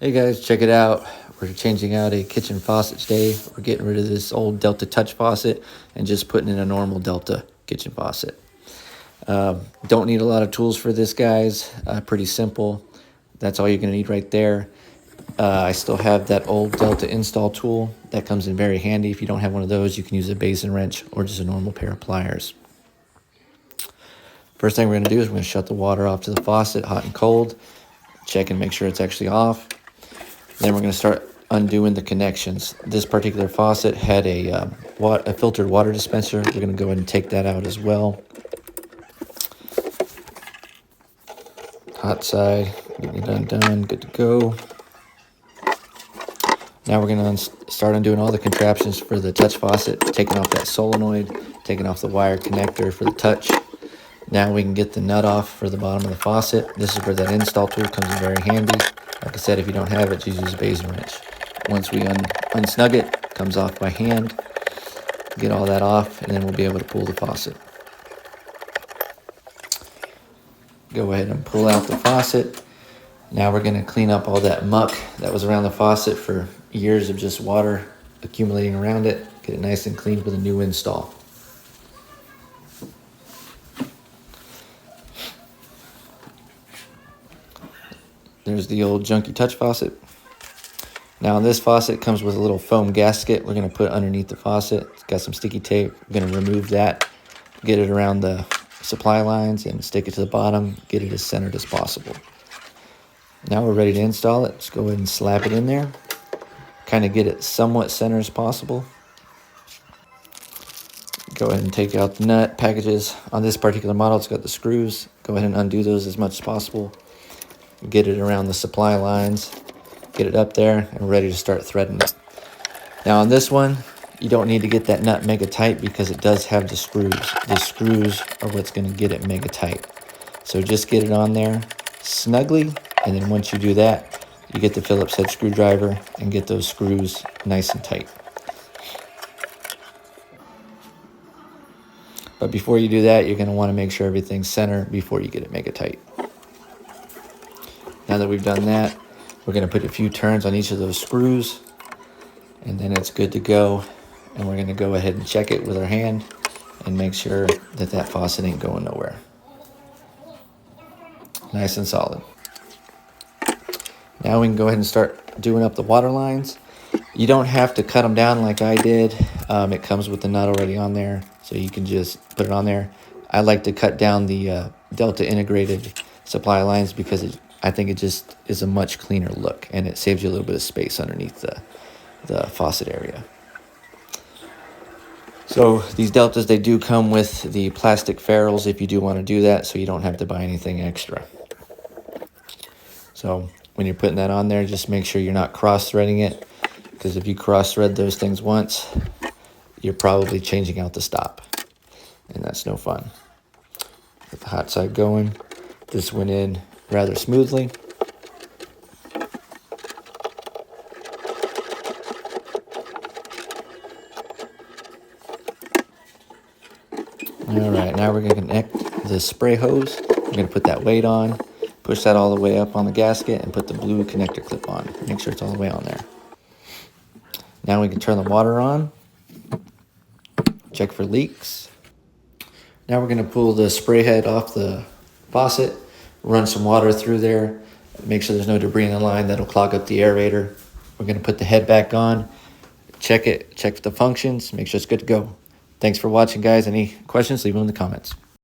Hey guys, check it out. We're changing out a kitchen faucet today. We're getting rid of this old Delta Touch faucet and just putting in a normal Delta kitchen faucet. Don't need a lot of tools for this, guys. Pretty simple. That's all you're going to need right there. I still have that old Delta install tool. That comes in very handy. If you don't have one of those, you can use a basin wrench or just a normal pair of pliers. First thing we're going to do is we're going to shut the water off to the faucet, hot and cold. Check and make sure it's actually off. Then we're going to start undoing the connections. This particular faucet had a filtered water dispenser. We're going to go ahead and take that out as well. Hot side, getting it undone, good to go. Now we're going to start undoing all the contraptions for the touch faucet, taking off that solenoid, taking off the wire connector for the touch. Now we can get the nut off for the bottom of the faucet. This is where that install tool comes in very handy. Like I said, if you don't have it, just use a basin wrench. Once we unsnug it, it comes off by hand. Get all that off, and then we'll be able to pull the faucet. Go ahead and pull out the faucet. Now we're going to clean up all that muck that was around the faucet for years of just water accumulating around it. Get it nice and clean with a new install. There's the old junky touch faucet. Now this faucet comes with a little foam gasket we're going to put underneath the faucet. It's got some sticky tape. We're going to remove that, get it around the supply lines and stick it to the bottom, get it as centered as possible. Now we're ready to install it. Just go ahead and slap it in there. Kind of get it somewhat centered as possible. Go ahead and take out the nut packages. On this particular model, it's got the screws. Go ahead and undo those as much as possible. Get it around the supply lines, get it up there, and we're ready to start threading it. Now on this one, you don't need to get that nut mega tight because it does have the screws. The screws are what's going to get it mega tight. So just get it on there snugly, and then once you do that, you get the Phillips head screwdriver and get those screws nice and tight. But before you do that, you're going to want to make sure everything's centered before you get it mega tight. Now that we've done that, we're going to put a few turns on each of those screws, and then it's good to go. And we're going to go ahead and check it with our hand and make sure that that faucet ain't going nowhere. Nice and solid. Now we can go ahead and start doing up the water lines. You don't have to cut them down like I did. It comes with the nut already on there, so you can just put it on there. I like to cut down the Delta integrated supply lines because I think it just is a much cleaner look, and it saves you a little bit of space underneath the faucet area. So these Deltas, they do come with the plastic ferrules if you do want to do that, so you don't have to buy anything extra. So when you're putting that on there, just make sure you're not cross-threading it, because if you cross-thread those things once, you're probably changing out the stop, and that's no fun. Get the hot side going. This went in rather smoothly. All right, now we're going to connect the spray hose. We're going to put that weight on, push that all the way up on the gasket, and put the blue connector clip on. Make sure it's all the way on there. Now we can turn the water on, check for leaks. Now we're going to pull the spray head off the faucet, run some water through there, make sure there's no debris in the line that'll clog up the aerator. We're going to put the head back on, check it, check the functions, make sure it's good to go. Thanks for watching, guys. Any questions, leave them in the comments.